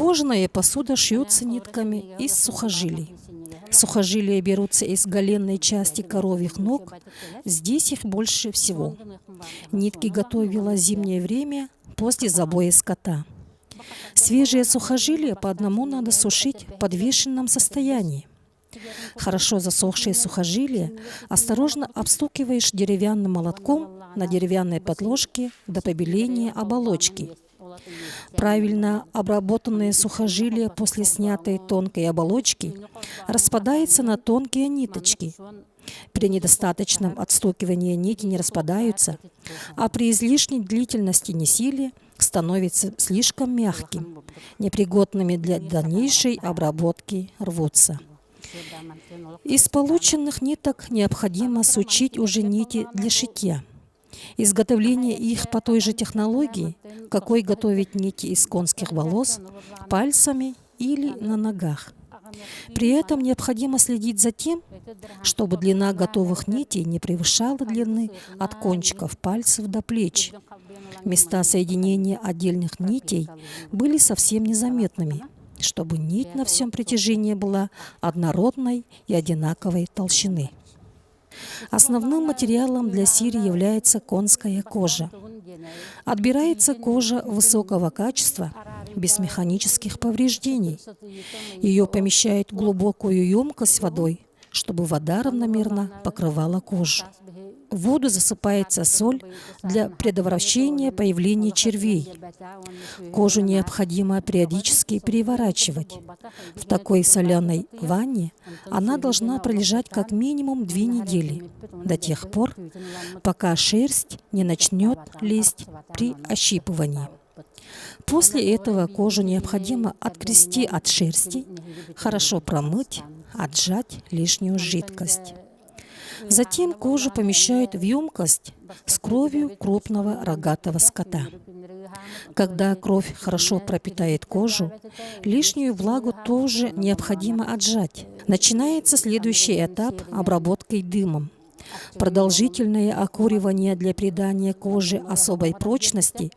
Кожаная посуда шьется нитками из сухожилий. Сухожилия берутся из голенной части коровьих ног. Здесь их больше всего. Нитки готовила зимнее время после забоя скота. Свежие сухожилия по одному надо сушить в подвешенном состоянии. Хорошо засохшие сухожилия осторожно обстукиваешь деревянным молотком на деревянной подложке до побеления оболочки. Правильно обработанные сухожилия после снятой тонкой оболочки распадаются на тонкие ниточки. При недостаточном отстукивании нити не распадаются, а при излишней длительности несилия становятся слишком мягким, непригодными для дальнейшей обработки рвутся. Из полученных ниток необходимо сучить уже нити для шитья. Изготовление их по той же технологии, какой готовить нити из конских волос, пальцами или на ногах. При этом необходимо следить за тем, чтобы длина готовых нитей не превышала длины от кончиков пальцев до плеч. Места соединения отдельных нитей были совсем незаметными, чтобы нить на всем протяжении была однородной и одинаковой толщины. Основным материалом для сири является конская кожа. Отбирается кожа высокого качества, без механических повреждений. Ее помещают в глубокую емкость с водой, чтобы вода равномерно покрывала кожу. В воду засыпается соль для предотвращения появления червей. Кожу необходимо периодически переворачивать. В такой соляной ванне она должна пролежать как минимум 2 недели, до тех пор, пока шерсть не начнет лезть при ощипывании. После этого кожу необходимо отгрести от шерсти, хорошо промыть, отжать лишнюю жидкость. Затем кожу помещают в емкость с кровью крупного рогатого скота. Когда кровь хорошо пропитает кожу, лишнюю влагу тоже необходимо отжать. Начинается следующий этап обработкой дымом. Продолжительное окуривание для придания коже особой прочности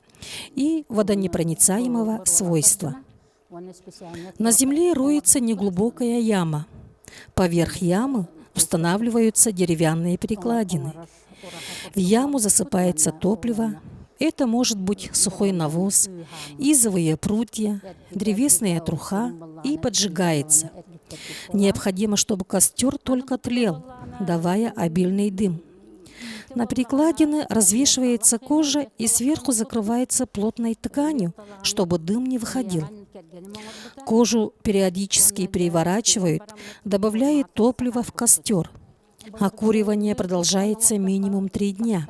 и водонепроницаемого свойства. На земле роется неглубокая яма. Поверх ямы устанавливаются деревянные перекладины. В яму засыпается топливо. Это может быть сухой навоз, изовые прутья, древесная труха и поджигается. Необходимо, чтобы костер только тлел, давая обильный дым. На перекладины развешивается кожа и сверху закрывается плотной тканью, чтобы дым не выходил. Кожу периодически переворачивают, добавляют топливо в костер. Окуривание продолжается минимум 3 дня.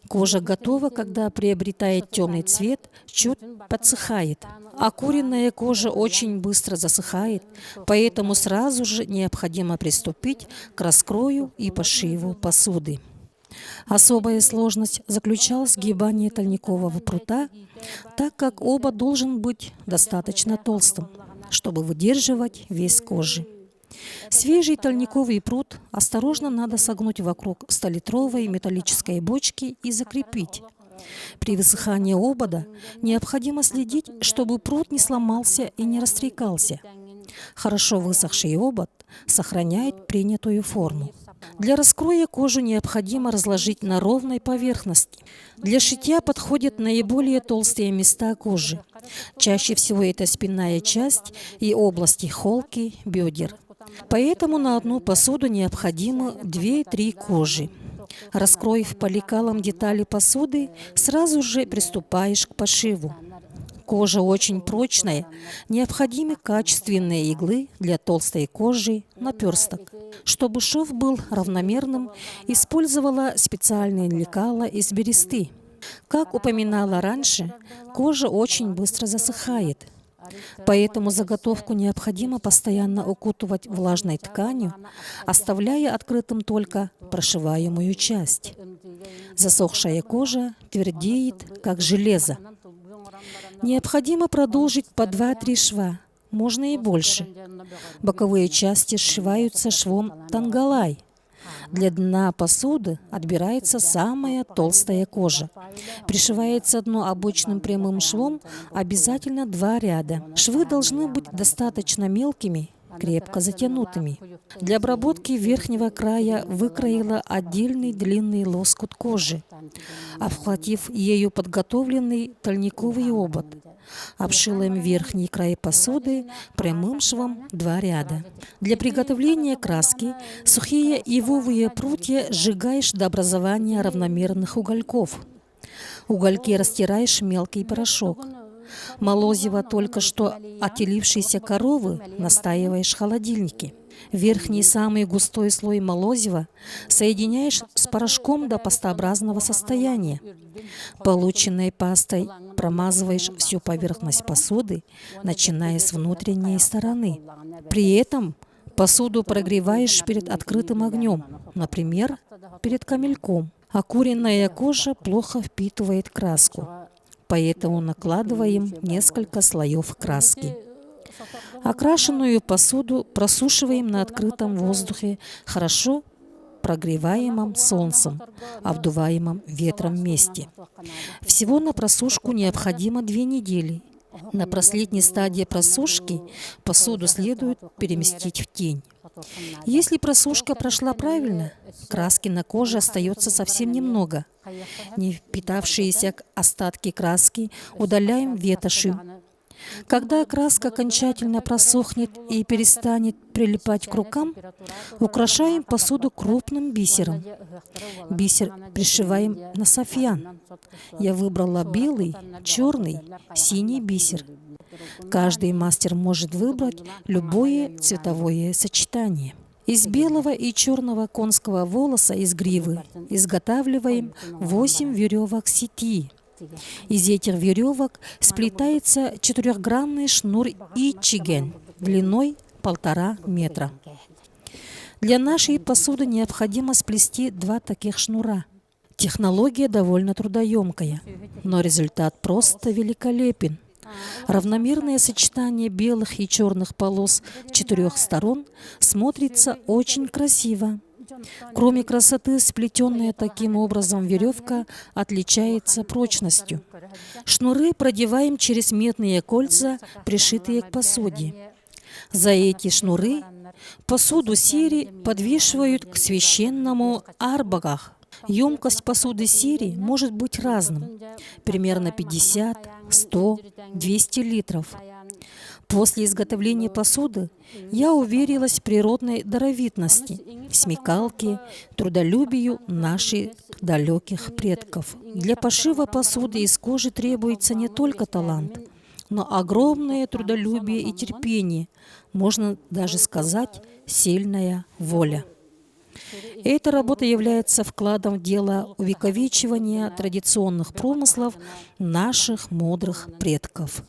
Кожа готова, когда приобретает темный цвет, чуть подсыхает. Окуренная кожа очень быстро засыхает, поэтому сразу же необходимо приступить к раскрою и пошиву посуды. Особая сложность заключалась в сгибании тальникового прута, так как обод должен быть достаточно толстым, чтобы выдерживать вес кожи. Свежий тальниковый прут осторожно надо согнуть вокруг 100-литровой металлической бочки и закрепить. При высыхании обода необходимо следить, чтобы прут не сломался и не растрекался. Хорошо высохший обод сохраняет принятую форму. Для раскроя кожу необходимо разложить на ровной поверхности. Для шитья подходят наиболее толстые места кожи. Чаще всего это спинная часть и области холки, бедер. Поэтому на одну посуду необходимо 2-3 кожи. Раскроив по лекалам детали посуды, сразу же приступаешь к пошиву. Кожа очень прочная, необходимы качественные иглы для толстой кожи, наперсток. Чтобы шов был равномерным, использовала специальные лекала из бересты. Как упоминала раньше, кожа очень быстро засыхает. Поэтому заготовку необходимо постоянно укутывать влажной тканью, оставляя открытым только прошиваемую часть. Засохшая кожа твердеет, как железо. Необходимо продолжить по 2-3 шва, можно и больше. Боковые части сшиваются швом тангалай. Для дна посуды отбирается самая толстая кожа. Пришивается дно обычным прямым швом, обязательно 2 ряда. Швы должны быть достаточно мелкими, крепко затянутыми. Для обработки верхнего края выкроила отдельный длинный лоскут кожи, обхватив ею подготовленный тольниковый обод. Обшила им верхний край посуды прямым швом 2 ряда. Для приготовления краски сухие ивовые прутья сжигаешь до образования равномерных угольков. Угольки растираешь в мелкий порошок. Молозиво только что отделившейся коровы настаиваешь в холодильнике. Верхний самый густой слой молозива соединяешь с порошком до пастообразного состояния. Полученной пастой промазываешь всю поверхность посуды, начиная с внутренней стороны. При этом посуду прогреваешь перед открытым огнем, например, перед камельком. Окуренная кожа плохо впитывает краску, поэтому накладываем несколько слоев краски. Окрашенную посуду просушиваем на открытом воздухе, хорошо прогреваемом солнцем, обдуваемом ветром месте. Всего на просушку необходимо 2 недели. На последней стадии просушки посуду следует переместить в тень. Если просушка прошла правильно, краски на коже остается совсем немного. Не впитавшиеся остатки краски удаляем ветошью. Когда краска окончательно просохнет и перестанет прилипать к рукам, украшаем посуду крупным бисером. Бисер пришиваем на софьян. Я выбрала белый, черный, синий бисер. Каждый мастер может выбрать любое цветовое сочетание. Из белого и черного конского волоса из гривы изготавливаем 8 веревок сети. Из этих веревок сплетается 4-гранный шнур ичиген длиной 1,5 метра. Для нашей посуды необходимо сплести 2 таких шнура. Технология довольно трудоемкая, но результат просто великолепен. Равномерное сочетание белых и черных полос 4 сторон смотрится очень красиво. Кроме красоты, сплетенная таким образом веревка отличается прочностью. Шнуры продеваем через медные кольца, пришитые к посуде. За эти шнуры посуду сири подвешивают к священному арбагах. Емкость посуды сири может быть разным, примерно 50, 100, 200 литров. После изготовления посуды я уверилась в природной даровитности, смекалке, трудолюбию наших далеких предков. Для пошива посуды из кожи требуется не только талант, но огромное трудолюбие и терпение, можно даже сказать, сильная воля. Эта работа является вкладом в дело увековечивания традиционных промыслов наших мудрых предков.